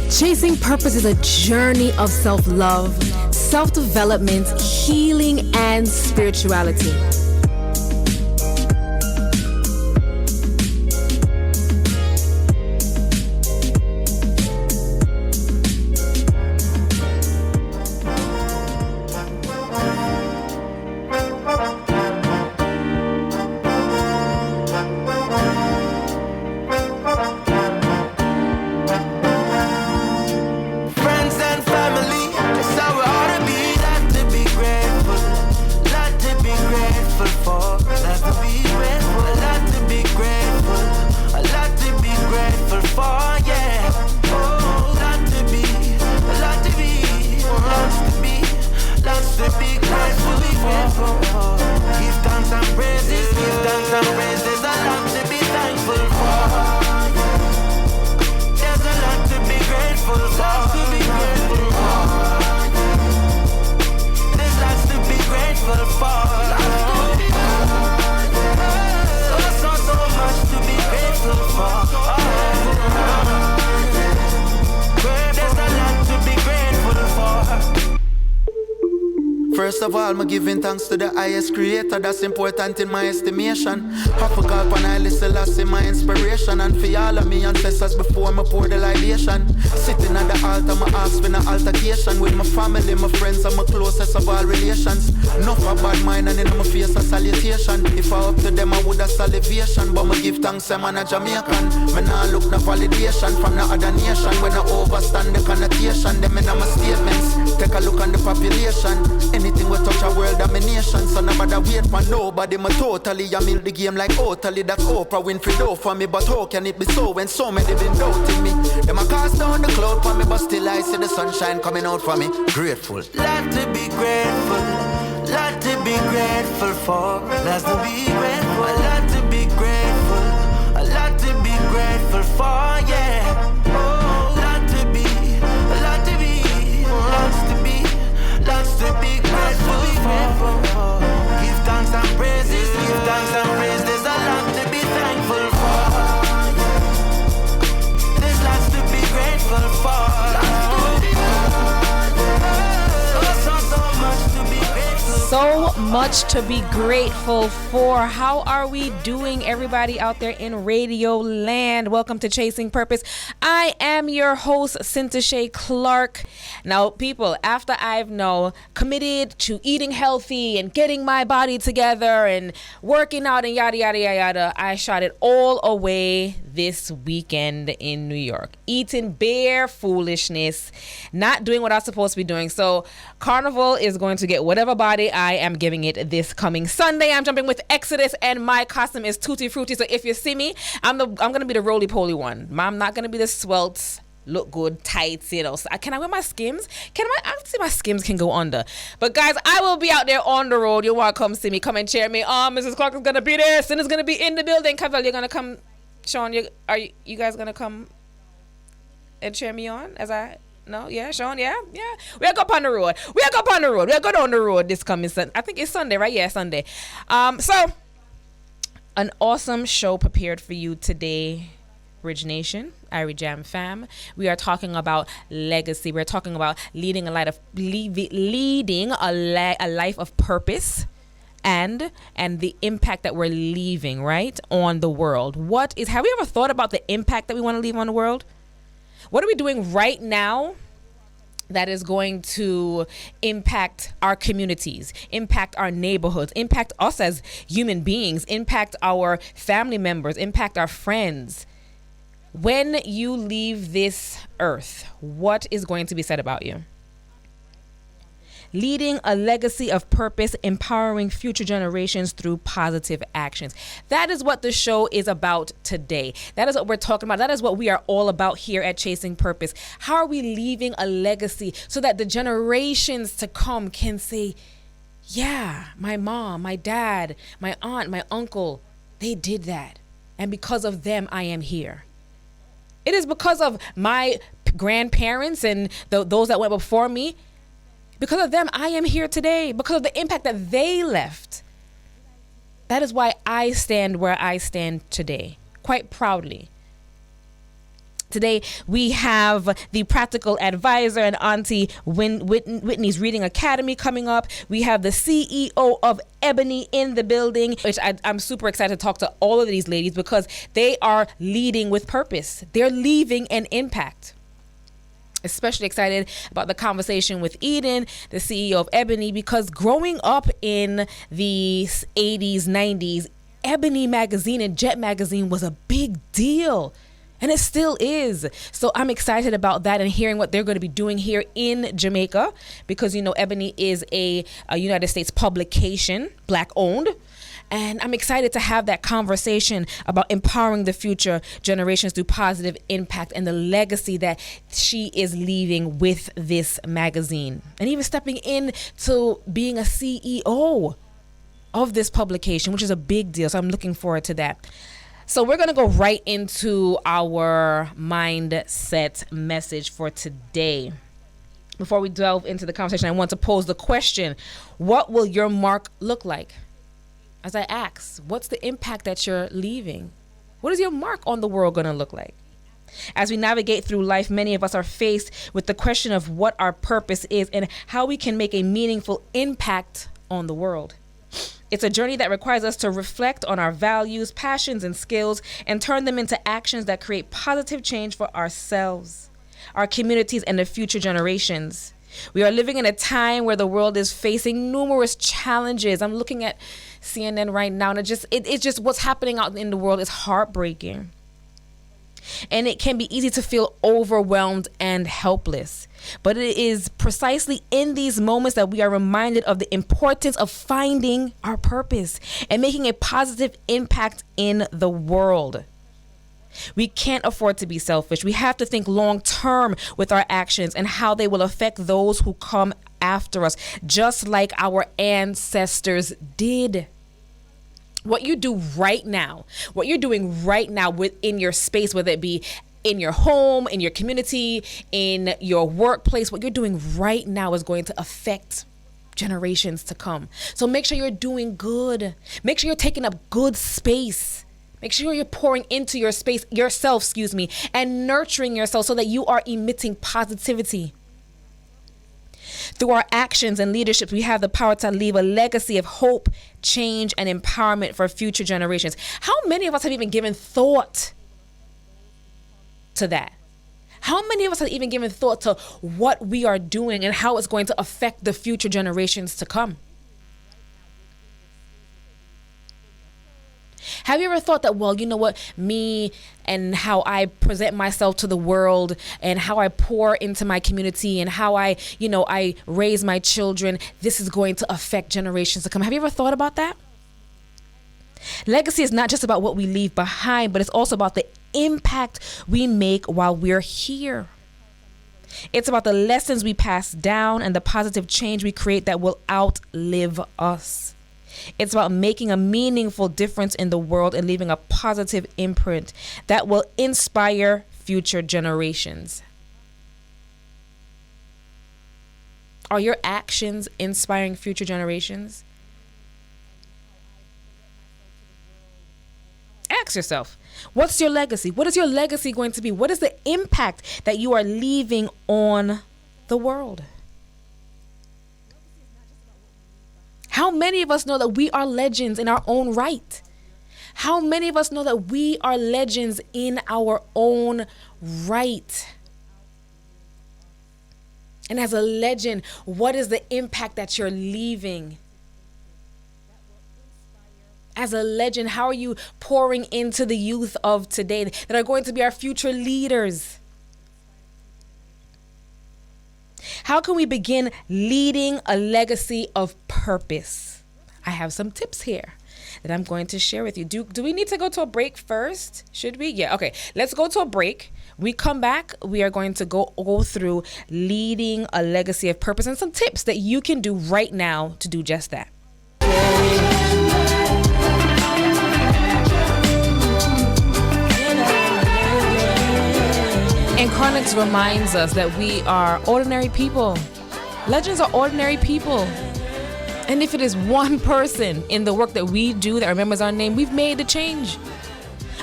Chasing Purpose is a journey of self-love, self-development, healing, and spirituality. First of all, I'm giving thanks to the highest creator, that's important in my estimation. I forgot when I listen last in my inspiration, and for all of me ancestors before me pour the libation. Sitting at the altar, my ask for an altercation with my family, my friends, and my closest of all relations. Enough of bad mind and in my face a salutation. If I up to them, I would have salivation, but me give thanks, I'm a Jamaican. Me nah look no validation from the other nation. When I overstand the connotation, them in my statements. Take a look on the population. Anything we touch a world domination. So nobody wait for nobody. Me totally, I mill the game like totally. That's Oprah Winfrey do for me. But how can it be so when so many been doubting me? Them a cast down the cloud for me, but still I see the sunshine coming out for me. Grateful. Lot to be grateful. Lot to be grateful for. Lot to be grateful. A lot to be grateful. A lot to be grateful for, yeah. Oh, lot to be. A lot to be. Lots to be. Lots to be grateful for. Give thanks and praises. Give thanks and praise. There's a lot to be thankful for. There's lots to be grateful for. So much to be grateful for. How are we doing, everybody out there in radio land? Welcome to Chasing Purpose. I am your host, Syntyche Clarke. Now, people, after I've now committed to eating healthy and getting my body together and working out and yada, yada, yada, yada, I shot it all away this weekend in New York. Eating bare foolishness, not doing what I was supposed to be doing. So Carnival is going to get whatever body I am giving it this coming Sunday. I'm jumping with Exodus and my costume is Tutti Frutti. So if you see me, I'm going to be the roly-poly one. I'm not going to be the swelts, look good, tights, you know. So can I wear my Skims? I see my Skims can go under. But guys, I will be out there on the road. You want to come see me, come and cheer me. Mrs. Clarke is going to be there. Sin is going to be in the building. Cavell, you're going to come. Sean, are you guys going to come and cheer me on as I... No, yeah, Sean, yeah. We'll go up on the road. We'll go down the road this coming Sunday. I think it's Sunday, right? Yeah, Sunday. So, an awesome show prepared for you today, Bridge Nation, Irie Jam fam. We are talking about legacy. We're talking about leading a life of purpose and the impact that we're leaving, right, on the world. Have we ever thought about the impact that we want to leave on the world? What are we doing right now that is going to impact our communities, impact our neighborhoods, impact us as human beings, impact our family members, impact our friends? When you leave this earth, what is going to be said about you? Leading a legacy of purpose, empowering future generations through positive actions. That is what the show is about today. That is what we're talking about. That is what we are all about here at Chasing Purpose. How are we leaving a legacy so that the generations to come can say, yeah, my mom, my dad, my aunt, my uncle, they did that. And because of them, I am here. It is because of my grandparents and those that went before me. Because of them, I am here today. Because of the impact that they left. That is why I stand where I stand today, quite proudly. Today, we have the practical advisor and Auntie Whitney's Reading Academy coming up. We have the CEO of Ebony in the building, which I'm super excited to talk to all of these ladies because they are leading with purpose. They're leaving an impact. Especially excited about the conversation with Eden, the CEO of Ebony, because growing up in the 80s, 90s, Ebony magazine and Jet magazine was a big deal. And it still is. So I'm excited about that and hearing what they're going to be doing here in Jamaica because, you know, Ebony is a United States publication, Black owned. And I'm excited to have that conversation about empowering the future generations through positive impact and the legacy that she is leaving with this magazine. And even stepping into being a CEO of this publication, which is a big deal. So I'm looking forward to that. So we're going to go right into our mindset message for today. Before we delve into the conversation, I want to pose the question, what will your mark look like? As I ask, what's the impact that you're leaving? What is your mark on the world going to look like? As we navigate through life, many of us are faced with the question of what our purpose is and how we can make a meaningful impact on the world. It's a journey that requires us to reflect on our values, passions, and skills and turn them into actions that create positive change for ourselves, our communities, and the future generations. We are living in a time where the world is facing numerous challenges. I'm looking at CNN right now, and it's just what's happening out in the world is heartbreaking. And it can be easy to feel overwhelmed and helpless. But it is precisely in these moments that we are reminded of the importance of finding our purpose and making a positive impact in the world. We can't afford to be selfish. We have to think long term with our actions and how they will affect those who come after us, just like our ancestors did. What you do right now, what you're doing right now within your space, whether it be in your home, in your community, in your workplace, what you're doing right now is going to affect generations to come. So make sure you're doing good. Make sure you're taking up good space. Make sure you're pouring into your space, yourself, and nurturing yourself so that you are emitting positivity. Through our actions and leadership, we have the power to leave a legacy of hope, change, and empowerment for future generations. How many of us have even given thought to that? How many of us have even given thought to what we are doing and how it's going to affect the future generations to come? Have you ever thought that, well, you know what, me and how I present myself to the world and how I pour into my community and how I raise my children, this is going to affect generations to come. Have you ever thought about that? Legacy is not just about what we leave behind, but it's also about the impact we make while we're here. It's about the lessons we pass down and the positive change we create that will outlive us. It's about making a meaningful difference in the world and leaving a positive imprint that will inspire future generations. Are your actions inspiring future generations? Ask yourself, what's your legacy? What is your legacy going to be? What is the impact that you are leaving on the world? How many of us know that we are legends in our own right? How many of us know that we are legends in our own right? And as a legend, what is the impact that you're leaving? As a legend, how are you pouring into the youth of today that are going to be our future leaders? How can we begin leading a legacy of purpose? I have some tips here that I'm going to share with you. Do we need to go to a break first? Should we? Yeah. Okay. Let's go to a break. We come back. We are going to go through leading a legacy of purpose and some tips that you can do right now to do just that. And Chronix reminds us that we are ordinary people. Legends are ordinary people. And if it is one person in the work that we do that remembers our name, we've made a change.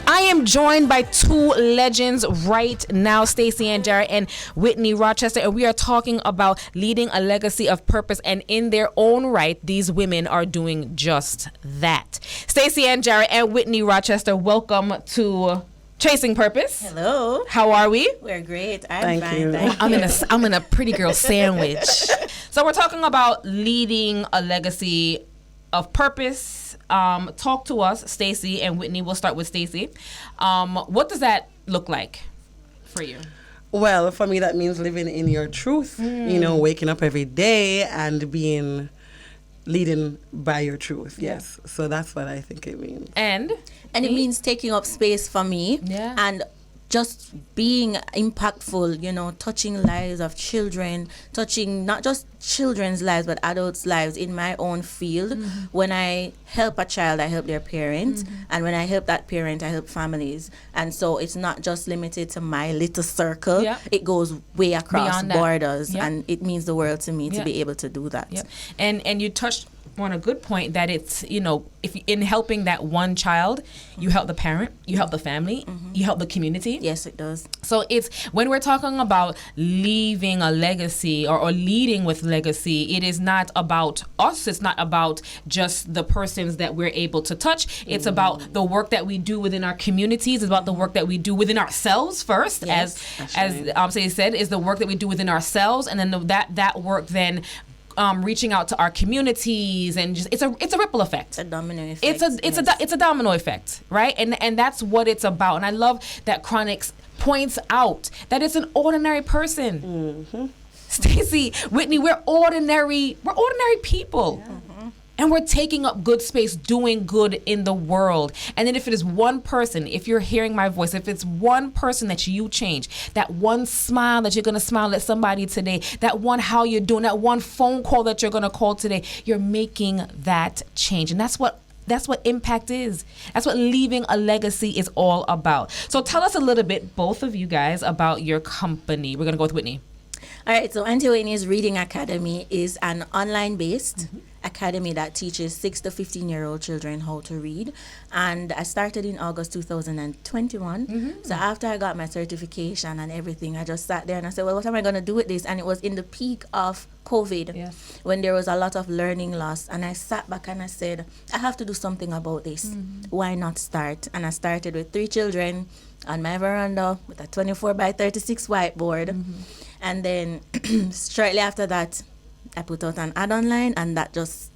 I am joined by two legends right now, Stacey and Jarrett and Whitney Rochester, and we are talking about leading a legacy of purpose. And in their own right, these women are doing just that. Stacey and Jarrett and Whitney Rochester, welcome to Chasing Purpose. Hello. How are we? We're great. I'm Thank fine. you. Thank I'm in a pretty girl sandwich. So we're talking about leading a legacy of purpose. Talk to us, Stacey and Whitney. We'll start with Stacey. What does that look like for you? Well, for me, that means living in your truth. You know, waking up every day and leading by your truth. Yes. So that's what I think it means. And it means taking up space for me and just being impactful, you know, touching lives of children, touching not just children's lives, but adults' lives in my own field. When I help a child, I help their parents. And when I help that parent, I help families. And so it's not just limited to my little circle. It goes way across borders. And it means the world to me to be able to do that. And you touched on a good point that it's, you know, if in helping that one child, you help the parent, you help the family, you help the community. Yes, it does. So it's when we're talking about leaving a legacy or leading with legacy, it is not about us. It's not about just the persons that we're able to touch. It's about the work that we do within our communities. It's about the work that we do within ourselves first, as Say said, is the work that we do within ourselves, and then that work then reaching out to our communities, and just it's a ripple effect. It's a domino effect. It's a domino effect, right? And that's what it's about. And I love that Chronix points out that it's an ordinary person. Stacey, Whitney, we're ordinary people. And we're taking up good space, doing good in the world. And then if it is one person, if you're hearing my voice, if it's one person that you change, that one smile that you're going to smile at somebody today, that one how you're doing, that one phone call that you're going to call today, you're making that change. And that's what impact is. That's what leaving a legacy is all about. So tell us a little bit, both of you guys, about your company. We're going to go with Whitney. All right, so Auntie Whitney's Reading Academy is an online-based academy that teaches 6 to 15-year-old children how to read. And I started in August 2021. So after I got my certification and everything, I just sat there and I said, well, what am I going to do with this? And it was in the peak of COVID when there was a lot of learning loss. And I sat back and I said, I have to do something about this. Why not start? And I started with 3 children on my veranda with a 24 by 36 whiteboard. And then shortly after that, I put out an ad online, and that just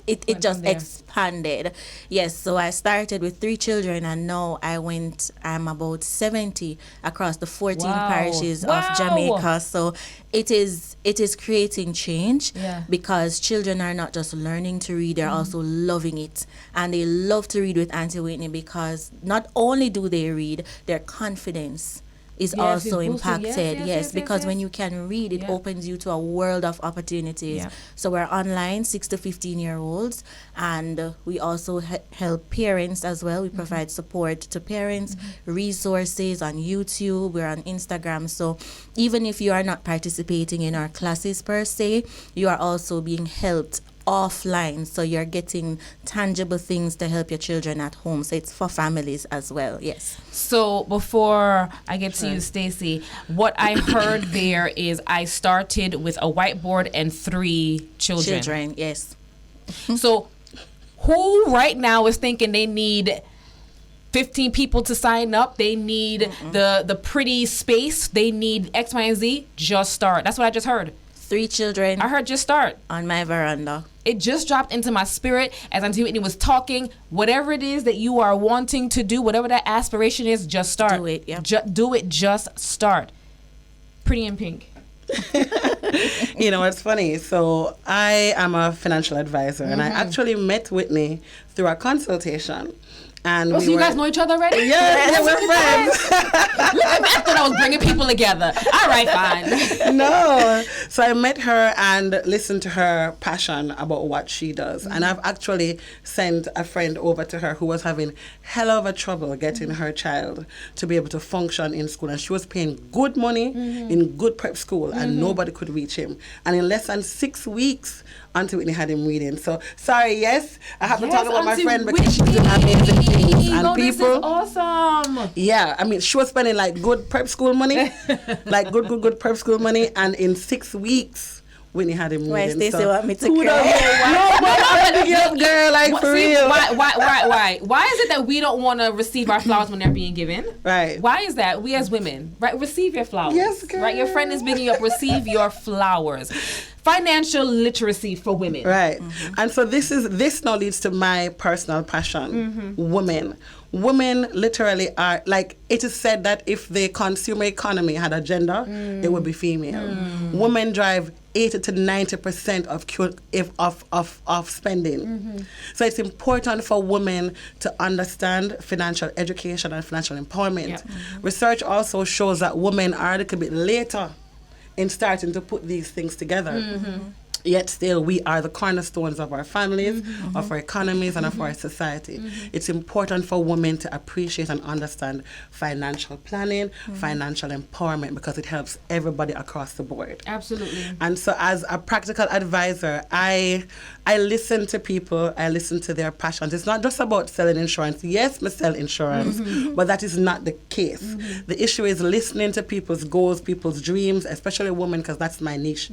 expanded. Yes, so I started with 3 children, and now I'm about 70 across the 14 parishes of Jamaica. So it is creating change because children are not just learning to read, they're also loving it. And they love to read with Auntie Whitney because not only do they read, their confidence is also impacted. Because when you can read, it opens you to a world of opportunities. So we're online, 6 to 15-year-olds, and we also help parents as well. We provide support to parents, resources on YouTube, we're on Instagram. So even if you are not participating in our classes per se, you are also being helped offline, so you're getting tangible things to help your children at home. So it's for families as well. Yes. So before I get to you, Stacey, what I heard there is I started with a whiteboard and 3 children. Yes. So who right now is thinking they need 15 people to sign up, they need the pretty space, they need X, Y, and Z? Just start. That's what I just heard. 3 children. I heard just start. On my veranda. It just dropped into my spirit as Auntie Whitney was talking. Whatever it is that you are wanting to do, whatever that aspiration is, just start. Do it, do it, just start. Pretty in pink. You know, it's funny. So I am a financial advisor, and I actually met Whitney through a consultation. And so you guys know each other already? Yeah, we're friends. I thought I was bringing people together. All right, fine. No. So I met her and listened to her passion about what she does. And I've actually sent a friend over to her who was having hell of a trouble getting her child to be able to function in school. And she was paying good money in good prep school, and nobody could reach him. And in less than 6 weeks Auntie Whitney had him reading. So sorry, yes, I have to Yes, talk about my Auntie friend because she's doing amazing things. And No, people, this is awesome. yeah, I mean, she was spending like good prep school money, like good prep school money, and in 6 weeks. Whitney had him Why reading. Stacey want me to who cry? No, but I'm big up, girl, like for See, real. why is it that we don't want to receive our flowers when they're being given? Right. Why is that? We as women, right? Receive your flowers. Yes, girl. Right? Your friend is bigging you up. Receive your flowers. Financial literacy for women. Right. And so this now leads to my personal passion. Women literally are, like, it is said that if the consumer economy had a gender, it would be female. Women drive 80 to 90% of spending. So it's important for women to understand financial education and financial empowerment. Yeah. Research also shows that women are a little bit later in starting to put these things together. Yet still, we are the cornerstones of our families, of our economies, and of our society. It's important for women to appreciate and understand financial planning, financial empowerment, because it helps everybody across the board. Absolutely. And so as a practical advisor, I listen to people, I listen to their passions. It's not just about selling insurance. Yes, we sell insurance, but that is not the case. The issue is listening to people's goals, people's dreams, especially women, because that's my niche,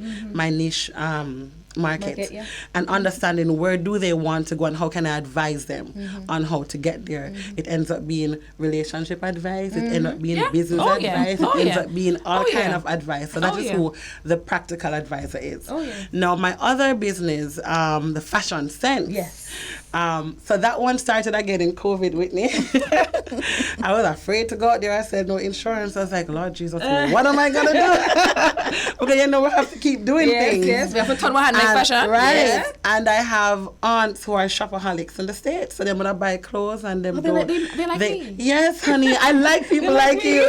market, and understanding where do they want to go and how can I advise them on how to get there. It ends up being relationship advice, it ends up being business advice, it ends up being all kind of advice. So that is who the practical advisor is. Now my other business, the fashion sense. So that one started again in COVID, Whitney. I was afraid to go out there. I said, no insurance. I was like, Lord Jesus, what am I going to do? Because, you know, we have to keep doing things. Yes, we have to turn our hand like fashion. Right. Yeah. And I have aunts who are shopaholics in the States. So they're going to buy clothes and them They like me. Yes, honey. I like people like you.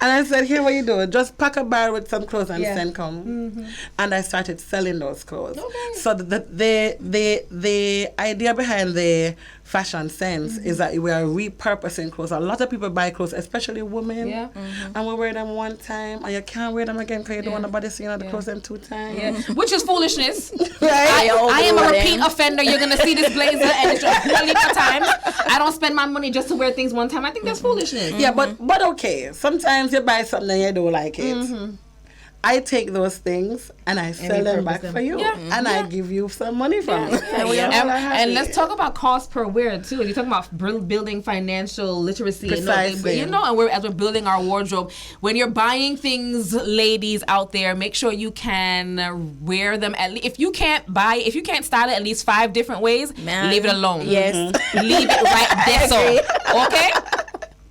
And I said, here, what you do? Just pack a bar with some clothes and send come. And I started selling those clothes. So the idea behind the fashion sense is that we are repurposing clothes. A lot of people buy clothes, especially women, and we wear them one time, and you can't wear them again because you don't want nobody seeing the clothes them 2 times. Which is foolishness. Right? I am a repeat offender. You're going to see this blazer and it's just a heap of times. I don't spend my money just to wear things one time. I think that's foolishness. Yeah, but okay. Sometimes you buy something and you don't like it. I take those things and I sell them back for you, and I give you some money from it. And let's talk about cost per wear too. You're talking about building financial literacy, Precisely. and as we're building our wardrobe. When you're buying things, ladies out there, make sure you can wear them at least. If you can't style it at least 5 different ways, leave it alone. Yes, leave it right there. So okay.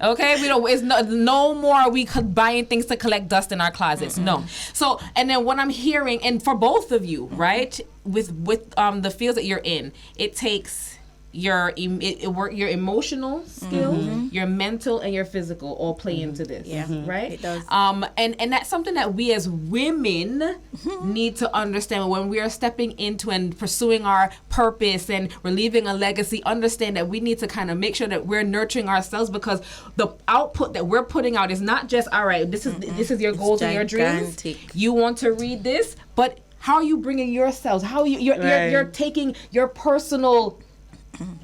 Okay, we don't. It's no more. We buying things to collect dust in our closets. No. So, and then what I'm hearing, and for both of you, right, with the fields that you're in, it takes your emotional skills, your mental and your physical all play into this. Right. It does. And that's something that we as women need to understand when we are stepping into and pursuing our purpose and we're leaving a legacy. Understand that we need to kind of make sure that we're nurturing ourselves, because the output that we're putting out is not just, all right, this is your goals and your dreams. You want to read this, but how are you bringing yourselves? How you're taking your personal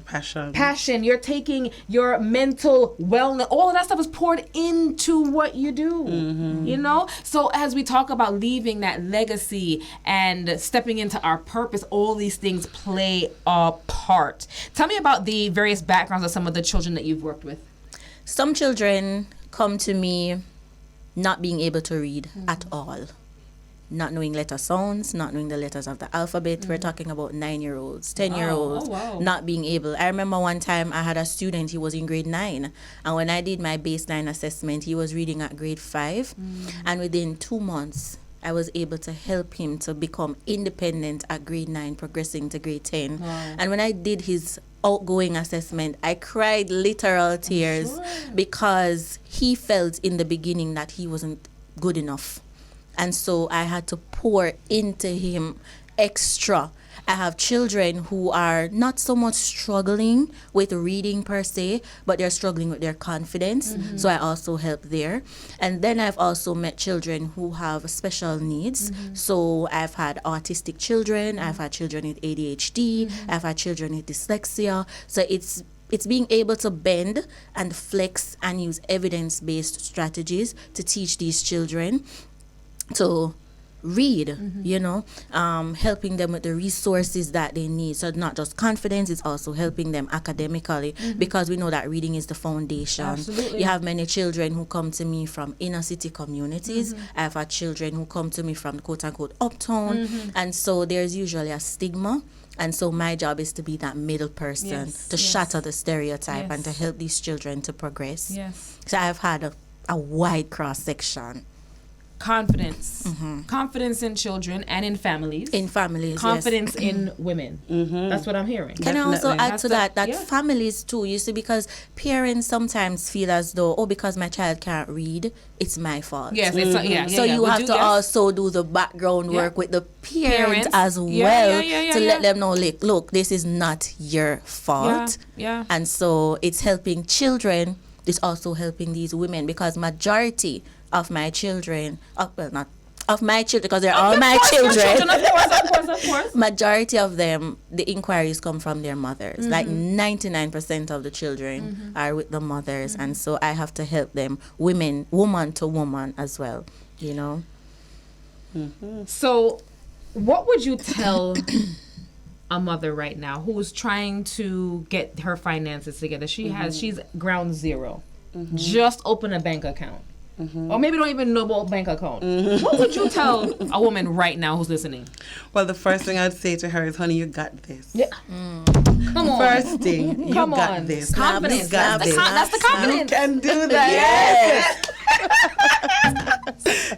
passion, you're taking your mental wellness, all of that stuff is poured into what you do. You know, so as we talk about leaving that legacy and stepping into our purpose, all these things play a part. Tell me about the various backgrounds of some of the children that you've worked with. Some children come to me not being able to read at all. Not knowing letter sounds, not knowing the letters of the alphabet. We're talking about 9-year-olds, 10-year-olds, not being able. I remember one time I had a student, he was in grade 9. And when I did my baseline assessment, he was reading at grade 5. And within 2 months, I was able to help him to become independent at grade 9, progressing to grade 10. And when I did his outgoing assessment, I cried literal tears because he felt in the beginning that he wasn't good enough. And so I had to pour into him extra. I have children who are not so much struggling with reading per se, but they're struggling with their confidence. So I also help there. And then I've also met children who have special needs. So I've had autistic children, I've had children with ADHD, I've had children with dyslexia. So it's being able to bend and flex and use evidence-based strategies to teach these children to read, helping them with the resources that they need. So not just confidence, it's also helping them academically, because we know that reading is the foundation. Absolutely. You have many children who come to me from inner city communities. I've had children who come to me from quote unquote uptown, and so there's usually a stigma. And so my job is to be that middle person to shatter the stereotype and to help these children to progress. Yes. So I've had a wide cross section. Confidence. Confidence in children and in families. Confidence in women. That's what I'm hearing. Can I also add to that families too, you see, because parents sometimes feel as though, because my child can't read, it's my fault. Yes, so you have to also do the background work with the parents as well to let them know, look, this is not your fault. And so it's helping children, it's also helping these women, because majority of my children, not of my children, because they're all my children. Of course. Majority of them, the inquiries come from their mothers. Like 99% of the children are with the mothers, and so I have to help them, woman to woman as well, So what would you tell a mother right now who's trying to get her finances together? She's ground zero. Just open a bank account. Or maybe don't even know about bank account. What would you tell a woman right now who's listening? Well, the first thing I'd say to her is, honey, you got this. Come on. First thing, you got this. Confidence. You got this. That's the confidence. You can do that. Yes.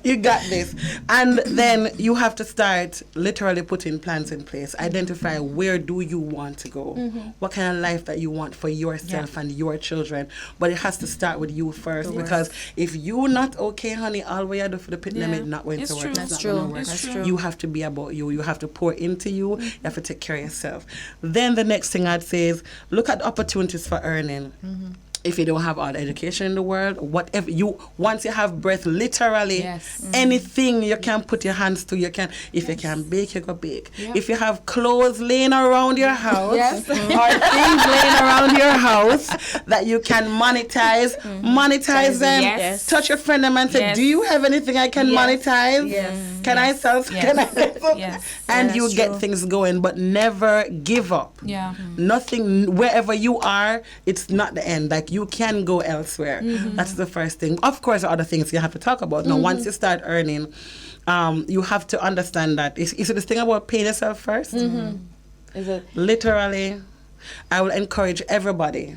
You got this. And then you have to start literally putting plans in place. Identify where do you want to go. What kind of life that you want for yourself and your children. But it has to start with you first, because if you're not okay, honey, all we do for the pit limit not going to work. That's true. You have to be about you. You have to pour into you. You have to take care of yourself. Then the next thing I'd say is look at opportunities for earning. If you don't have all the education in the world, whatever once you have breath, literally anything you can put your hands to, you can. If you can bake, you go bake. If you have clothes laying around your house or things laying around your house that you can monetize, monetize them. Touch your friend and say, do you have anything I can monetize? Can I sell? Can I sell? And you get things going, but never give up. Nothing, wherever you are, it's not the end. Like, you can go elsewhere. That's the first thing. Of course, other things you have to talk about. Now, once you start earning, you have to understand that. Is it this thing about paying yourself first? Is it? Literally, I will encourage everybody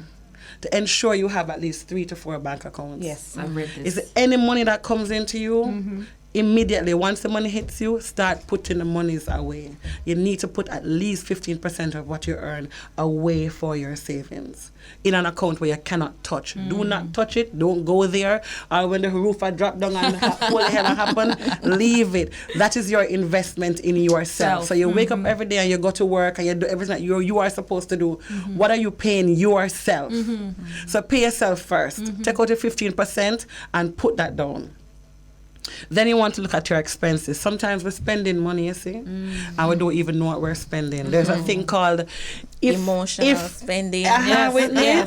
to ensure you have at least 3 to 4 bank accounts. Yes, I've read this. Is it any money that comes into you? Immediately, once the money hits you, start putting the monies away. You need to put at least 15% of what you earn away for your savings in an account where you cannot touch. Do not touch it. Don't go there. Or when the roof drop down and what the hell happen, leave it. That is your investment in yourself. So you wake up every day and you go to work and you do everything that you are supposed to do. What are you paying yourself? So pay yourself first. Take out your 15% and put that down. Then you want to look at your expenses. Sometimes we're spending money, you see, and we don't even know what we're spending. There's a thing called emotional spending. Whitney.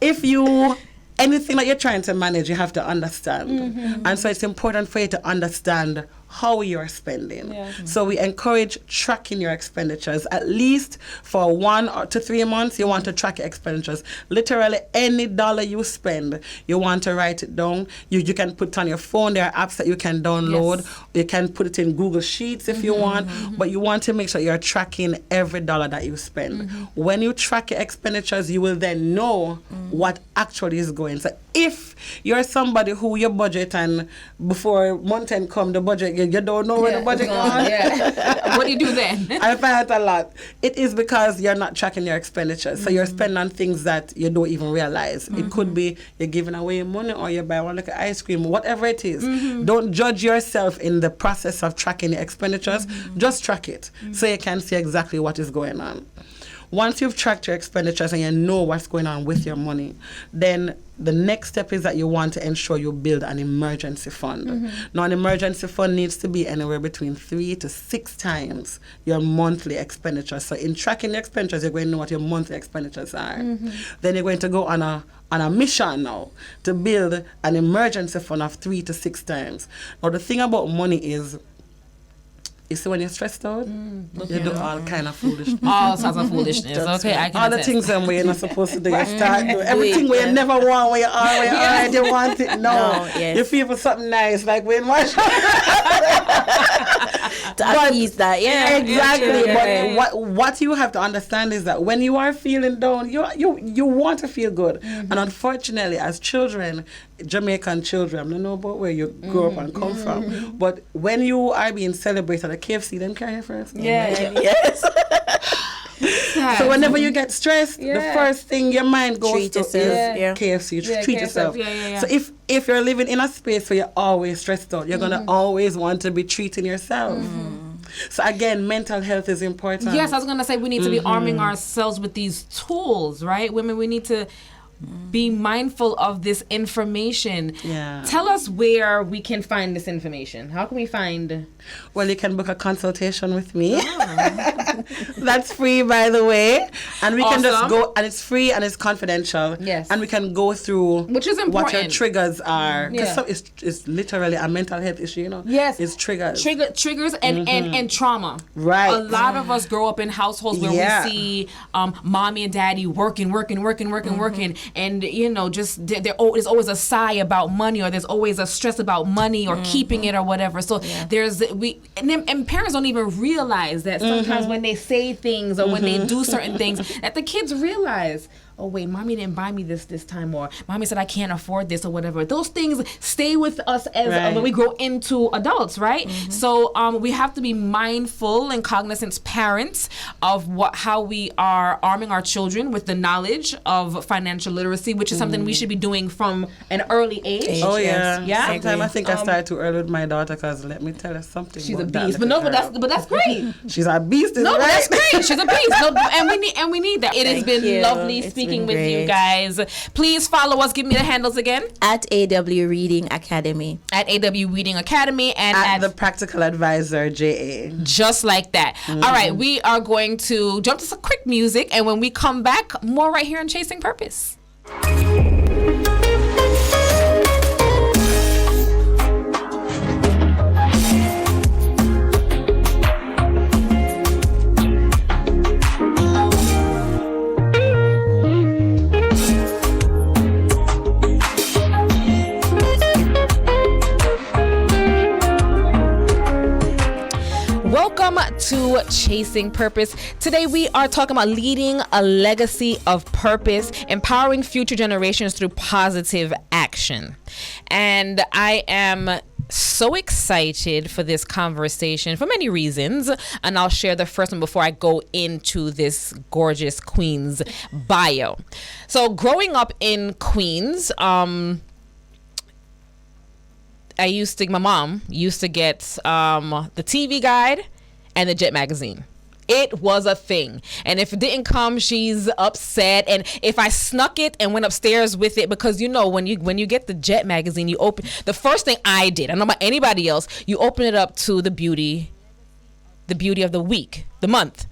If you anything that you're trying to manage, you have to understand. And so it's important for you to understand how you're spending. So we encourage tracking your expenditures. At least for 1 to 3 months, you want to track your expenditures. Literally, any dollar you spend, you want to write it down. You can put it on your phone. There are apps that you can download. You can put it in Google Sheets if you want. But you want to make sure you're tracking every dollar that you spend. When you track your expenditures, you will then know what actually is going. So if You're somebody who your budget, and before month end come, the budget, you don't know where the budget goes. Yeah. What do you do then? I find it a lot. It is because you're not tracking your expenditures. So you're spending on things that you don't even realize. It could be you're giving away money, or you buy one like ice cream, whatever it is. Don't judge yourself in the process of tracking your expenditures. Just track it so you can see exactly what is going on. Once you've tracked your expenditures and you know what's going on with your money, then the next step is that you want to ensure you build an emergency fund. Now, an emergency fund needs to be anywhere between 3 to 6 times your monthly expenditures. So in tracking the expenditures, you're going to know what your monthly expenditures are. Then you're going to go on a mission now to build an emergency fund of 3 to 6 times. Now, the thing about money is, you see, when you're stressed out, you do all kind of foolishness. All sorts of foolishness. Okay, I can all the attest. things where you're not supposed to do, you start doing everything where you never want, where you are, where you are, you want it. No, you feel for something nice, like when much. To appease that, exactly. Yeah. But what you have to understand is that when you are feeling down, you want to feel good, and unfortunately, as children, Jamaican children, I don't know about where you grew up and come from, but when you are being celebrated at KFC, them carry you first. Yes. So whenever you get stressed, the first thing your mind goes Treat to yourself. is KFC. Treat yourself. So if you're living in a space where you're always stressed out, you're gonna always want to be treating yourself. So again, mental health is important. Yes, I was gonna say we need to be arming ourselves with these tools, right? Women, we need to be mindful of this information. Yeah. Tell us where we can find this information. How can we find? Well, you can book a consultation with me. That's free, by the way. And we can just go, and it's free and it's confidential. Yes. And we can go through Which is important. what your triggers are. Because it's literally a mental health issue, you know? Yes. It's triggers. Triggers and trauma. Right. A lot of us grow up in households where we see mommy and daddy working. And, you know, just there's always a sigh about money, or there's always a stress about money or keeping it or whatever. So and parents don't even realize that sometimes when they say things or when they do certain things, that the kids realize, oh wait, mommy didn't buy me this time, or mommy said I can't afford this or whatever. Those things stay with us as when we grow into adults, right? So we have to be mindful and cognizant parents of how we are arming our children with the knowledge of financial literacy, which is something we should be doing from an early age. Oh yeah. Yeah. Sometimes I think I started too early with my daughter, because let me tell her something. She's a beast. But that's great. She's a beast. No, but that's great. She's a beast. And we need that. It has been lovely speaking with you guys. Please follow us. Give me the handles again. At AW Reading Academy. At AW Reading Academy, and at the Practical Advisor JA. Just like that. All right, we are going to jump to some quick music, and when we come back, more right here on Chasing Purpose. Welcome to Chasing Purpose. Today we are talking about leading a legacy of purpose, empowering future generations through positive action. And I am so excited for this conversation for many reasons, and I'll share the first one before I go into this gorgeous Queen's bio. So growing up in Queens, my mom used to get the TV Guide and the Jet magazine. It was a thing. And if it didn't come, she's upset. And if I snuck it and went upstairs with it, because you know, when you get the Jet magazine, you open, the first thing I did, I don't know about anybody else, you open it up to the beauty of the week, the month.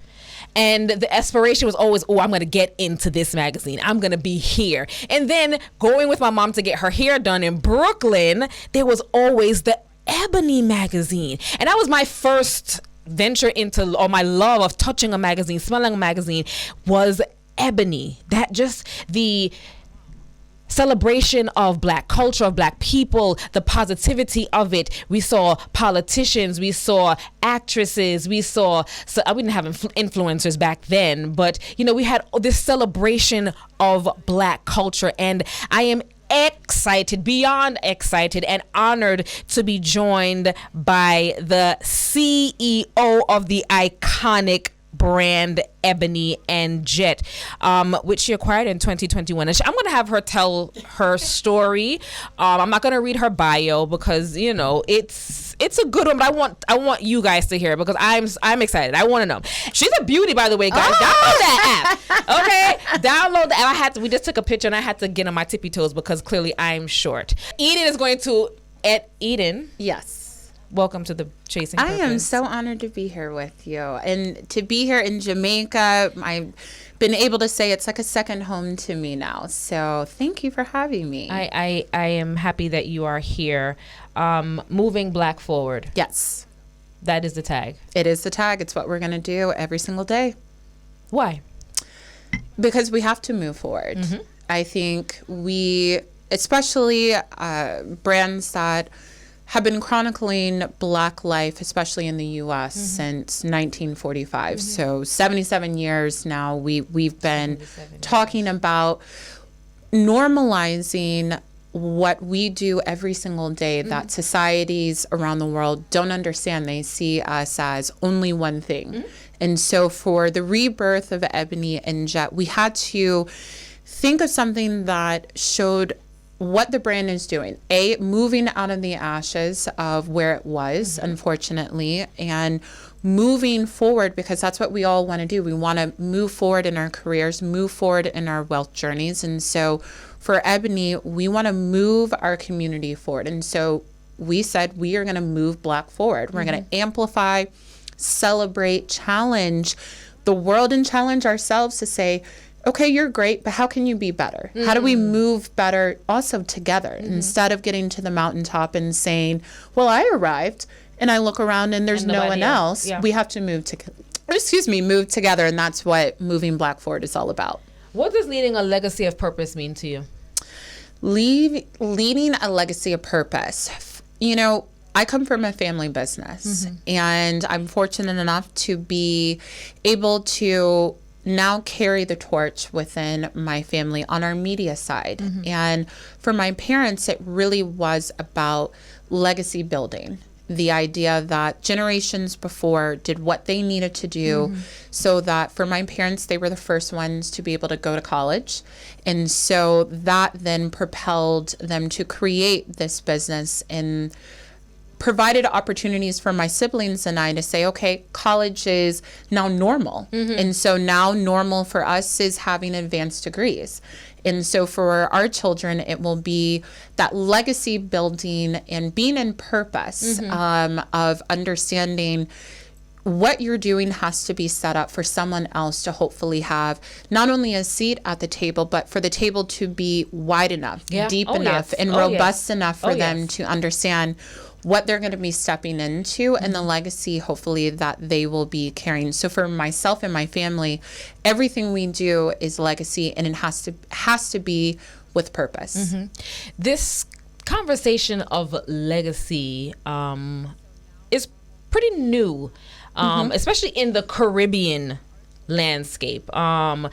And the aspiration was always, I'm going to get into this magazine. I'm going to be here. And then going with my mom to get her hair done in Brooklyn, there was always the Ebony magazine. And that was my first venture into, or my love of touching a magazine, smelling a magazine, was Ebony. That just the celebration of Black culture, of Black people, the positivity of it. We saw politicians, we saw actresses, we didn't have influencers back then, but you know, we had this celebration of Black culture, and I am excited, beyond excited, and honored to be joined by the CEO of the iconic brand Ebony and Jet, which she acquired in 2021. And I'm going to have her tell her story. I'm not going to read her bio because, you know, it's a good one, but I want you guys to hear it because I'm excited. I want to know. She's a beauty, by the way, guys. Download that app. Okay? Download the app. We just took a picture and I had to get on my tippy toes because clearly I'm short. Eden is going to Eden. Yes. Welcome to the Chasing Purpose. I am so honored to be here with you. And to be here in Jamaica, I've been able to say it's like a second home to me now. So thank you for having me. I am happy that you are here. Moving Black forward. Yes. That is the tag. It is the tag. It's what we're going to do every single day. Why? Because we have to move forward. Mm-hmm. I think especially brands that have been chronicling Black life, especially in the U.S., since 1945. So 77 years now, we've been talking about normalizing what we do every single day that societies around the world don't understand. They see us as only one thing. And so for the rebirth of Ebony and Jet, we had to think of something that showed what the brand is doing. Moving out of the ashes of where it was, unfortunately, and moving forward, because that's what we all want to do. We want to move forward in our careers, move forward in our wealth journeys. And so for Ebony, we want to move our community forward. And so we said we are going to move Black forward. We're going to amplify, celebrate, challenge the world, and challenge ourselves to say, okay, you're great, but how can you be better? How do we move better also together instead of getting to the mountaintop and saying, well, I arrived and I look around and there's no one else. Yeah. We have to move together. And that's what moving Black forward is all about. What does leading a legacy of purpose mean to you? Leading a legacy of purpose. You know, I come from a family business and I'm fortunate enough to be able to now carry the torch within my family on our media side. And for my parents, it really was about legacy building. The idea that generations before did what they needed to do so that for my parents, they were the first ones to be able to go to college. And so that then propelled them to create this business and provided opportunities for my siblings and I to say, okay, college is now normal. And so now normal for us is having advanced degrees. And so for our children, it will be that legacy building and being in purpose of understanding what you're doing has to be set up for someone else to hopefully have not only a seat at the table, but for the table to be wide enough, deep enough, and robust enough for them to understand what they're going to be stepping into and the legacy, hopefully, that they will be carrying. So for myself and my family, everything we do is legacy, and it has to be with purpose. This conversation of legacy is pretty new, especially in the Caribbean landscape. How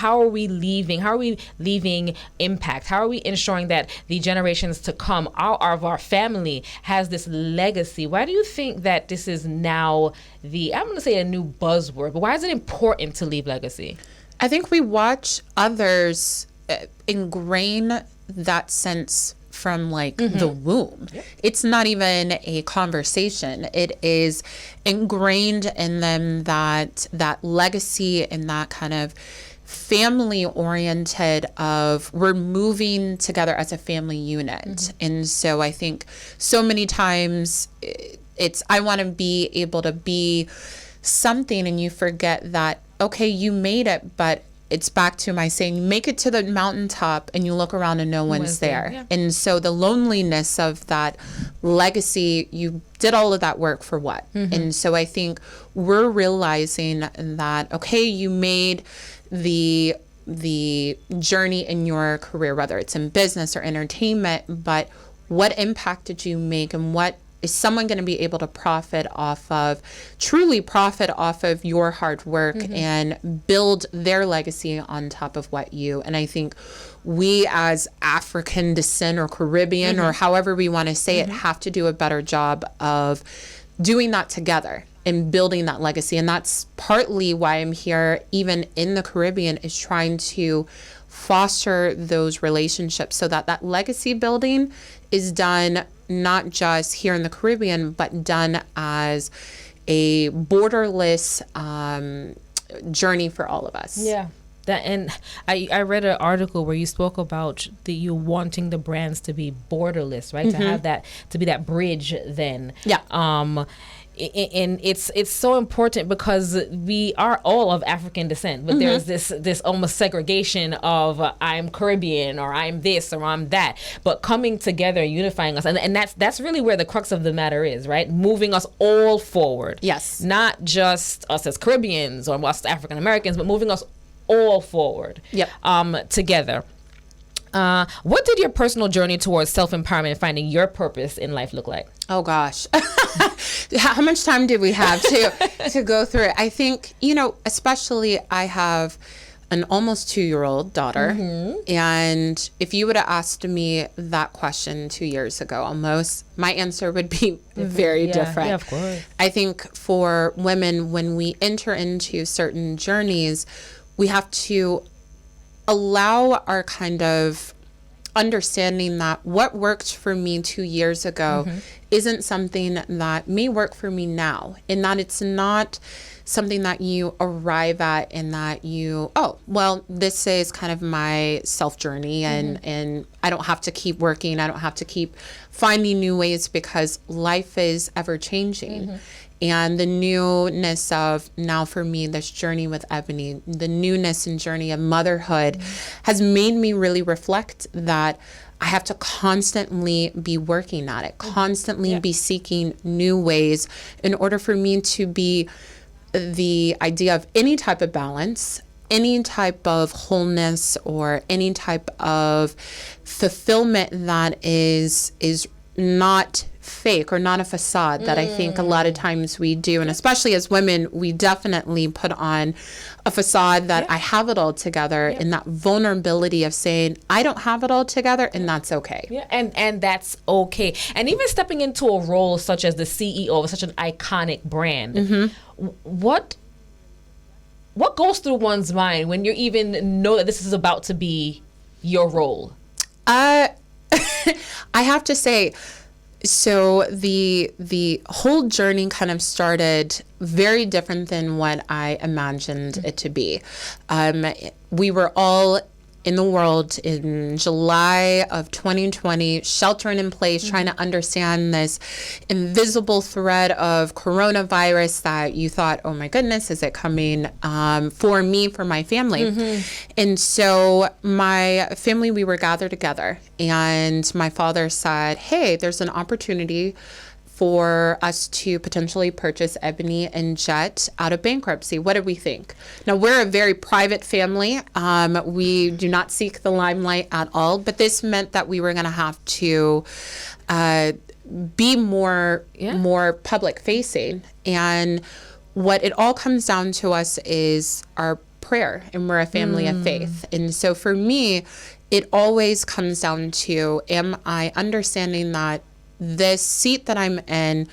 are we leaving? How are we leaving impact? How are we ensuring that the generations to come of our family has this legacy? Why do you think that this is now I'm going to say a new buzzword, but why is it important to leave legacy? I think we watch others ingrain that sense from the womb. It's not even a conversation. It is ingrained in them that legacy and that kind of family oriented of we're moving together as a family unit. And so I think so many times I want to be able to be something, and you forget that, okay, you made it, but it's back to my saying, make it to the mountaintop and you look around and no one's there. Yeah. And so the loneliness of that legacy, you did all of that work for what? And so I think we're realizing that, okay, you made the journey in your career, whether it's in business or entertainment, but what impact did you make, and what is someone going to be able to truly profit off of your hard work and build their legacy on top of what you? And I think we as African descent or Caribbean or however we want to say it have to do a better job of doing that together and building that legacy. And that's partly why I'm here, even in the Caribbean, is trying to foster those relationships so that that legacy building is done not just here in the Caribbean, but done as a borderless journey for all of us. Yeah. And I read an article where you spoke about you wanting the brands to be borderless, right? To have that, to be that bridge then. Yeah. And it's so important because we are all of African descent, but there's this almost segregation of I'm Caribbean or I'm this or I'm that, but coming together and unifying us, and that's really where the crux of the matter is, right? Moving us all forward. Yes. Not just us as Caribbeans or us African Americans, but moving us all forward. Yep. Together. What did your personal journey towards self-empowerment and finding your purpose in life look like? Oh gosh. How much time do we have to go through it? I think, especially I have an almost 2-year-old daughter. And if you would have asked me that question 2 years ago, almost, my answer would be very different. Yeah, of course. I think for women, when we enter into certain journeys, we have to allow our kind of understanding that what worked for me 2 years ago isn't something that may work for me now, and that it's not something that you arrive at and that you, this is kind of my self journey and I don't have to keep working. I don't have to keep finding new ways because life is ever changing. And the newness of now for me, this journey with Ebony, the newness and journey of motherhood has made me really reflect that I have to constantly be working at it, constantly be seeking new ways in order for me to be the idea of any type of balance, any type of wholeness, or any type of fulfillment that is not fake or not a facade that I think a lot of times we do. And especially as women, we definitely put on a facade that I have it all together, and that vulnerability of saying, I don't have it all together, and that's okay. Yeah, and that's okay. And even stepping into a role such as the CEO of such an iconic brand, what goes through one's mind when you even know that this is about to be your role? I have to say, so the whole journey kind of started very different than what I imagined it to be. We were all in the world in July of 2020, sheltering in place, trying to understand this invisible thread of coronavirus that you thought, oh my goodness, is it coming for me, for my family? And so my family, we were gathered together, and my father said, hey, there's an opportunity for us to potentially purchase Ebony and Jet out of bankruptcy. What do we think? Now, we're a very private family. We do not seek the limelight at all, but this meant that we were going to have to be more public facing. And what it all comes down to us is our prayer, and we're a family of faith. And so for me, it always comes down to, am I understanding that this seat that I'm in,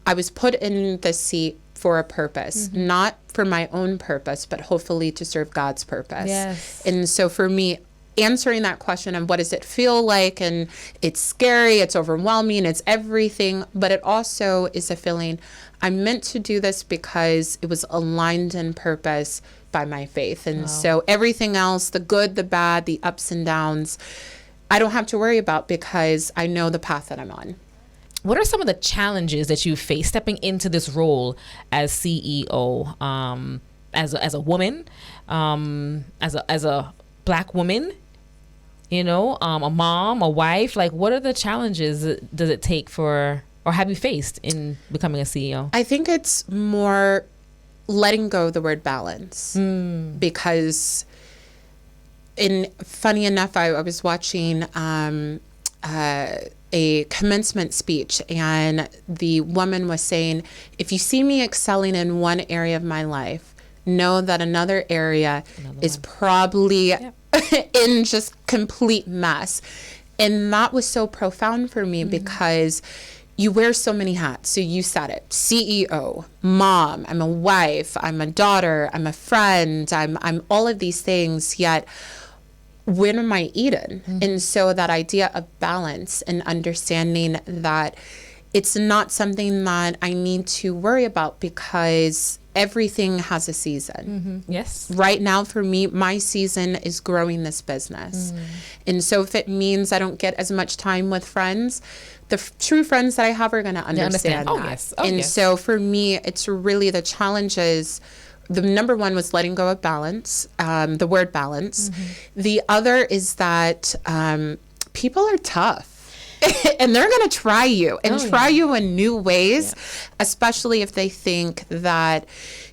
I was put in this seat for a purpose, not for my own purpose, but hopefully to serve God's purpose. Yes. And so for me, answering that question of what does it feel like, and it's scary, it's overwhelming, it's everything, but it also is a feeling I'm meant to do this because it was aligned in purpose by my faith. And so everything else, the good, the bad, the ups and downs, I don't have to worry about because I know the path that I'm on. What are some of the challenges that you face stepping into this role as CEO, as a woman, as a Black woman, a mom, a wife? Like, what are the challenges does it take or have you faced in becoming a CEO? I think it's more letting go of the word balance, because funny enough, I was watching a commencement speech, and the woman was saying, if you see me excelling in one area of my life, know that another area is probably in just complete mess. And that was so profound for me because you wear so many hats. So you said it, CEO, mom, I'm a wife, I'm a daughter, I'm a friend, I'm all of these things, yet when am I eating? And so that idea of balance and understanding that it's not something that I need to worry about because everything has a season. Yes. Right now for me, my season is growing this business. And so if it means I don't get as much time with friends, the true friends that I have are going to understand that. Oh, yes. Oh, and yes. so for me, it's really the challenges. The number one was letting go of balance, the word balance. The other is that people are tough. And they're going to try you and try you in new ways, especially if they think that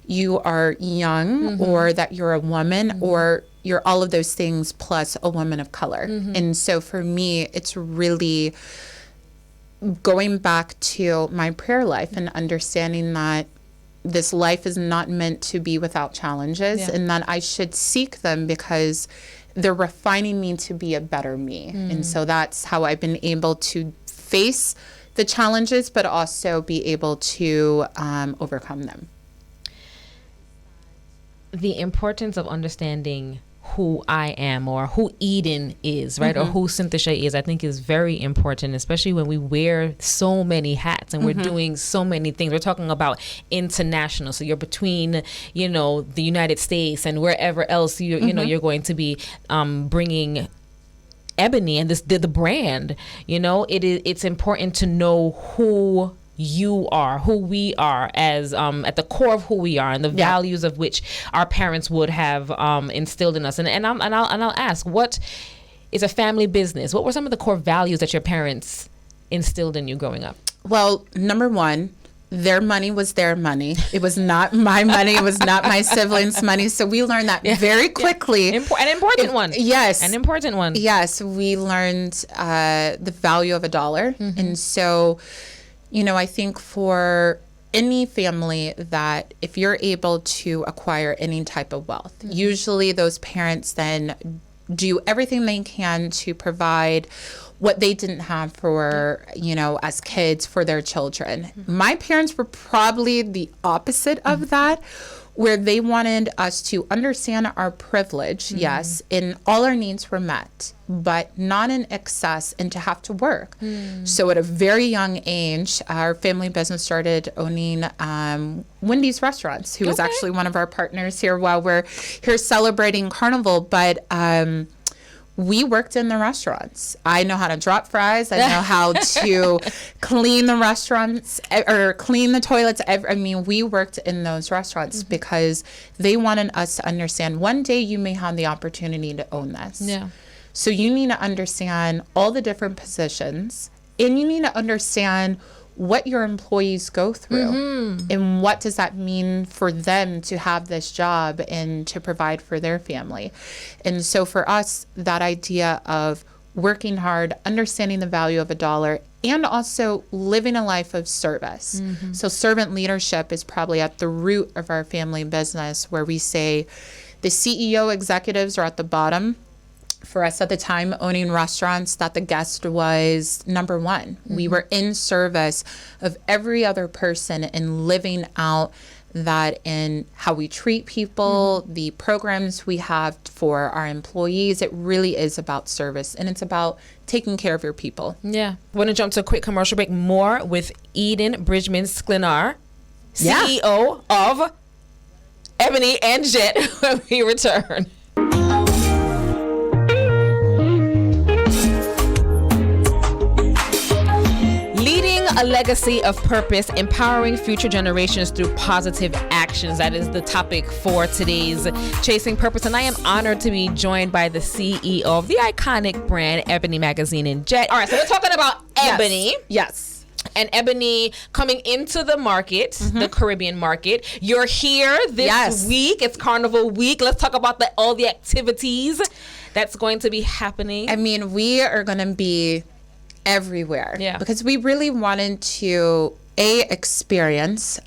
you are young or that you're a woman or you're all of those things plus a woman of color. And so for me, it's really going back to my prayer life and understanding that this life is not meant to be without challenges and that I should seek them because they're refining me to be a better me. And so that's how I've been able to face the challenges, but also be able to overcome them. The importance of understanding who I am or who Eden is, right? Or who Syntyche is, I think is very important, especially when we wear so many hats and we're doing so many things. We're talking about international. So you're between, you know, the United States and wherever else you know, you're going to be bringing Ebony and the brand, you know, it's important to know who you are, who we are as at the core of who we are and the values of which our parents would have instilled in us. And I'll ask, what is a family business? What were some of the core values that your parents instilled in you growing up? Well, number one, their money was their money. It was not my money. It was not my siblings' money. So we learned that very quickly. An important one. Yes. An important one. Yes. We learned the value of $1. And so, you know, I think for any family that if you're able to acquire any type of wealth, usually those parents then do everything they can to provide what they didn't have for, you know, as kids for their children. My parents were probably the opposite of that, where they wanted us to understand our privilege, yes, and all our needs were met, but not in excess and to have to work. So at a very young age, our family business started owning Wendy's restaurants, who was actually one of our partners here while we're here celebrating Carnival. But we worked in the restaurants. I know how to drop fries. I know how to clean the restaurants or clean the toilets. I mean, we worked in those restaurants because they wanted us to understand one day you may have the opportunity to own this. Yeah. So you need to understand all the different positions, and you need to understand what your employees go through and what does that mean for them to have this job and to provide for their family. And so for us, that idea of working hard, understanding the value of $1, and also living a life of service. So servant leadership is probably at the root of our family business, where we say the CEO executives are at the bottom. For us at the time, owning restaurants, that the guest was number one. We were in service of every other person and living out that in how we treat people, the programs we have for our employees. It really is about service, and it's about taking care of your people. Yeah. I want to jump to a quick commercial break. More with Eden Bridgeman-Sklenar, CEO of Ebony and Jet, when we return. A legacy of purpose, empowering future generations through positive actions. That is the topic for today's Chasing Purpose. And I am honored to be joined by the CEO of the iconic brand Ebony Magazine and Jet. All right, so we're talking about Ebony. Yes. And Ebony coming into the market, the Caribbean market. You're here this week. It's Carnival week. Let's talk about all the activities that's going to be happening. I mean, we are going to be everywhere. Yeah. Because we really wanted to experience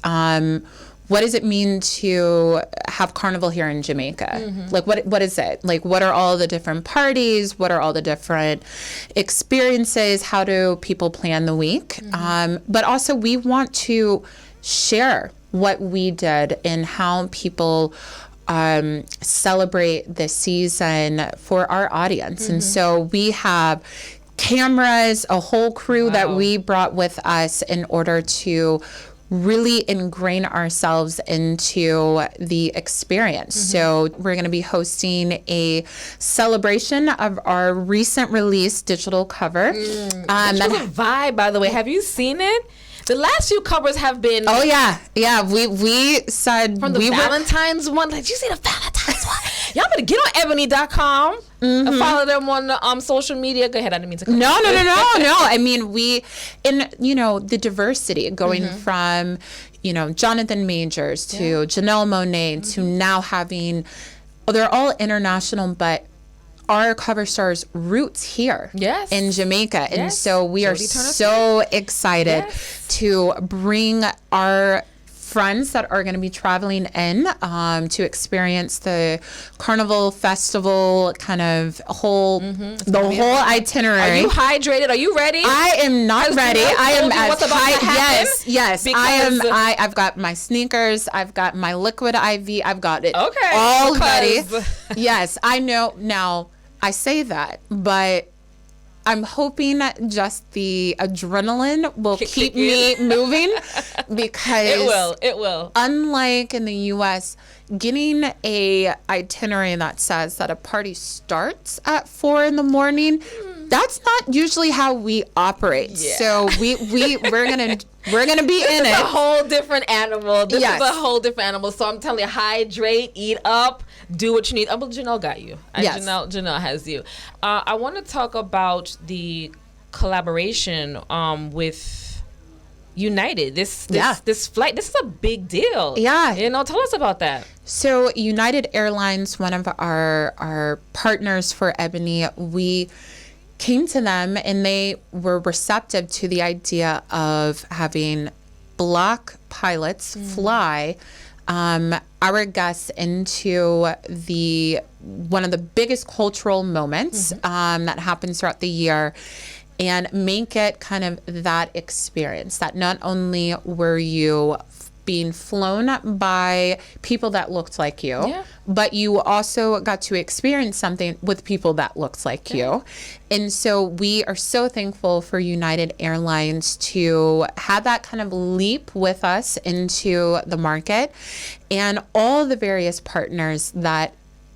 what does it mean to have carnival here in Jamaica? Like, what is it? Like, what are all the different parties? What are all the different experiences? How do people plan the week? But also, we want to share what we did and how people celebrate the season for our audience. And so we have cameras, a whole crew that we brought with us in order to really ingrain ourselves into the experience. So we're going to be hosting a celebration of our recent release digital cover. That's a vibe, by the way. Have you seen it? The last few covers have been. Oh yeah. We said from the Valentine's one. Did you see the Valentine's one? Y'all better get on ebony.com and follow them on social media. Go ahead. I didn't mean to. No. I mean, the diversity going from, Jonathan Majors to Janelle Monáe to now having, they're all international, but our cover stars' roots here in Jamaica. And so we are so excited to bring our friends that are going to be traveling in to experience the carnival festival kind of whole whole itinerary. Are you hydrated? Are you ready? I am not ready. I am as yes. I've got my sneakers. I've got my liquid IV. I've got it all ready. Yes, I know now. I say that, but I'm hoping that just the adrenaline will keep me moving because it will. Unlike in the US, getting a itinerary that says that a party starts at 4 a.m, that's not usually how we operate. Yeah. So we're gonna be in it. It's a whole different animal. This is a whole different animal. So I'm telling you, hydrate, eat up, do what you need. Well, Janelle got you. Yes. Janelle has you. I want to talk about the collaboration with United. This flight. This is a big deal. Yeah. Tell us about that. So United Airlines, one of our partners for Ebony, we came to them and they were receptive to the idea of having Black pilots fly our guests into one of the biggest cultural moments that happens throughout the year, and make it kind of that experience that not only were you being flown by people that looked like you, but you also got to experience something with people that looked like you. And so we are so thankful for United Airlines to have that kind of leap with us into the market, and all the various partners that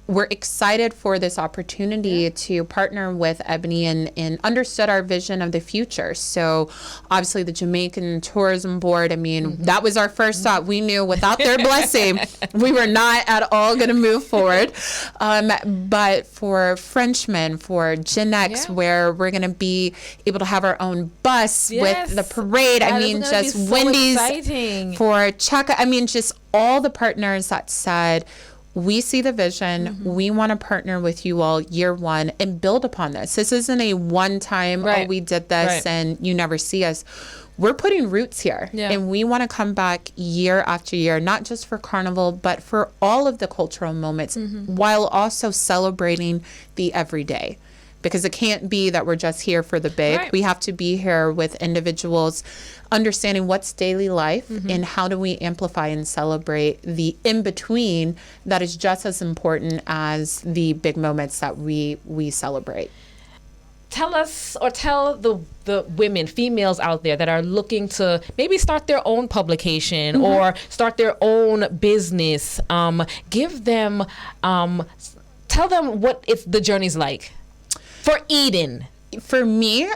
we're excited for this opportunity to partner with Ebony and understood our vision of the future. So obviously the Jamaican Tourism Board, I mean, that was our first thought. We knew without their blessing, we were not at all going to move forward. But for Frenchmen, for Gen X, where we're going to be able to have our own bus with the parade. That I mean, just Wendy's for Chaka. I mean, just all the partners that said, we see the vision. We want to partner with you all year one and build upon this. This isn't a one-time, we did this and you never see us. We're putting roots here, and we want to come back year after year, not just for Carnival, but for all of the cultural moments, while also celebrating the everyday. Because it can't be that we're just here for the big. We have to be here with individuals understanding what's daily life and how do we amplify and celebrate the in-between that is just as important as the big moments that we celebrate. Tell us, or tell the women, females out there that are looking to maybe start their own publication or start their own business. Give them, tell them what the journey's like. For Eden. For me,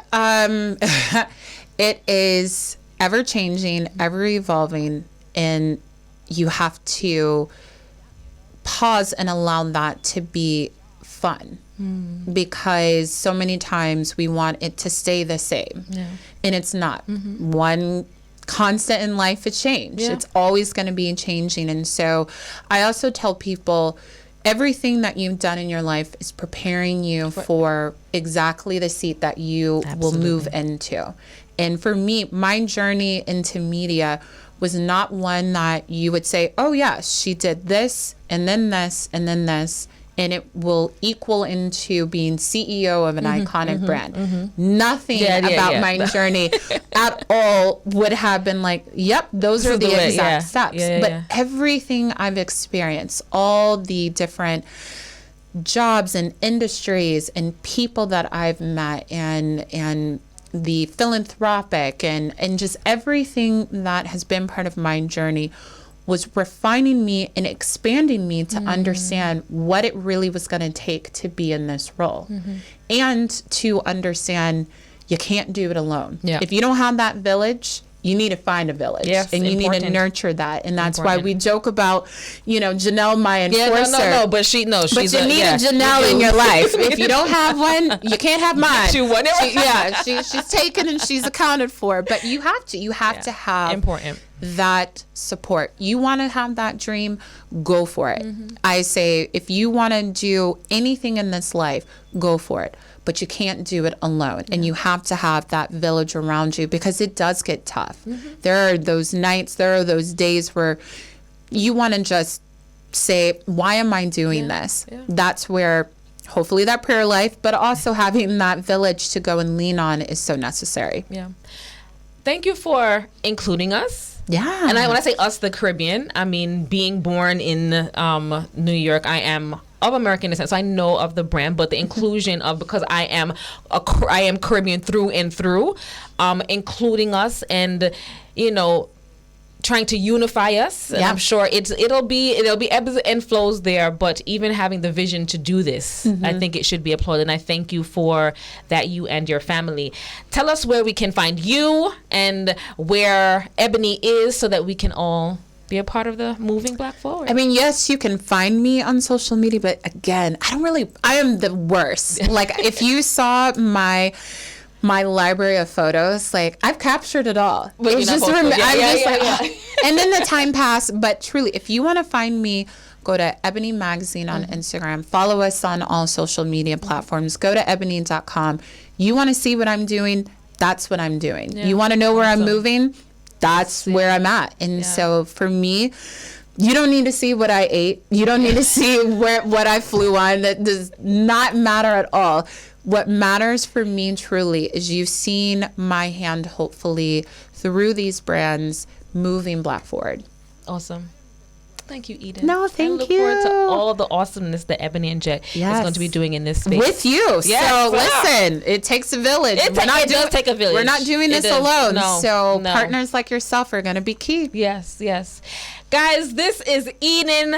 it is ever changing, ever evolving, and you have to pause and allow that to be fun. Because so many times we want it to stay the same, and it's not. One constant in life is change. It's always going to be changing. And so I also tell people, everything that you've done in your life is preparing you for exactly the seat that you will move into. And for me, my journey into media was not one that you would say, oh yeah, she did this and then this and then this, and it will equal into being CEO of an iconic brand. Nothing about my journey at all would have been like, yep, those are the exact steps. But everything I've experienced, all the different jobs and industries and people that I've met, and the philanthropic and just everything that has been part of my journey was refining me and expanding me to understand what it really was going to take to be in this role, and to understand you can't do it alone. If you don't have that village, you need to find a village, and you need to nurture that. And that's why we joke about, Janelle, my enforcer. But she's but you need a Janelle in your life. If you don't have one, you can't have mine. She's taken and she's accounted for. But you have to have that support. You want to have that dream, go for it. I say, if you want to do anything in this life, go for it. But you can't do it alone. And you have to have that village around you, because it does get tough. There are those nights, there are those days where you want to just say, why am I doing this? That's where hopefully that prayer life, but also having that village to go and lean on is so necessary. Thank you for including us. And when I say us, the Caribbean, I mean, being born in New York, I am of American descent, so I know of the brand, but the inclusion of, because I am Caribbean through and through, including us and, trying to unify us. And I'm sure it'll be ebbs and flows there, but even having the vision to do this, I think it should be applauded. And I thank you for that, you and your family. Tell us where we can find you and where Ebony is, so that we can all be a part of the moving Black forward. I mean, yes, you can find me on social media, but again, I am the worst. Like, if you saw my library of photos, like, I've captured it all. And then the time passed. But truly, if you want to find me, go to Ebony Magazine on Instagram. Follow us on all social media platforms. Go to ebony.com. You want to see what I'm doing? That's what I'm doing. You want to know where I'm moving? That's where I'm at. And so for me, you don't need to see what I ate. You don't need to see what I flew on. That does not matter at all. What matters for me truly is you've seen my hand, hopefully, through these brands, moving Black forward. Awesome. Thank you, Eden. No, thank you. I look forward to all the awesomeness that Ebony and Jet is going to be doing in this space. With you. So listen, it takes a village. It does take a village. We're not doing this alone. No. Partners like yourself are going to be key. Yes. Guys, this is Eden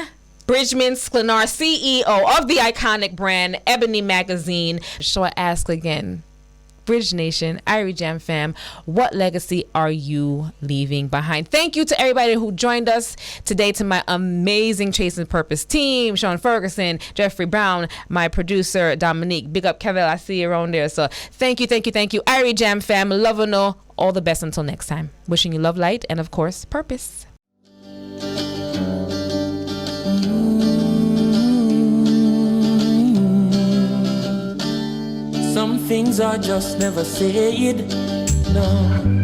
Bridgeman-Sklenar, CEO of the iconic brand Ebony Magazine. So I ask again, Bridge Nation, Irie Jam fam, what legacy are you leaving behind? Thank you to everybody who joined us today, to my amazing Chasing Purpose team, Sean Ferguson, Jeffrey Brown, my producer, Dominique. Big up, Kevin. I see you around there. So thank you. Irie Jam fam, love and all the best until next time. Wishing you love, light, and of course, purpose. Some things are just never said, no.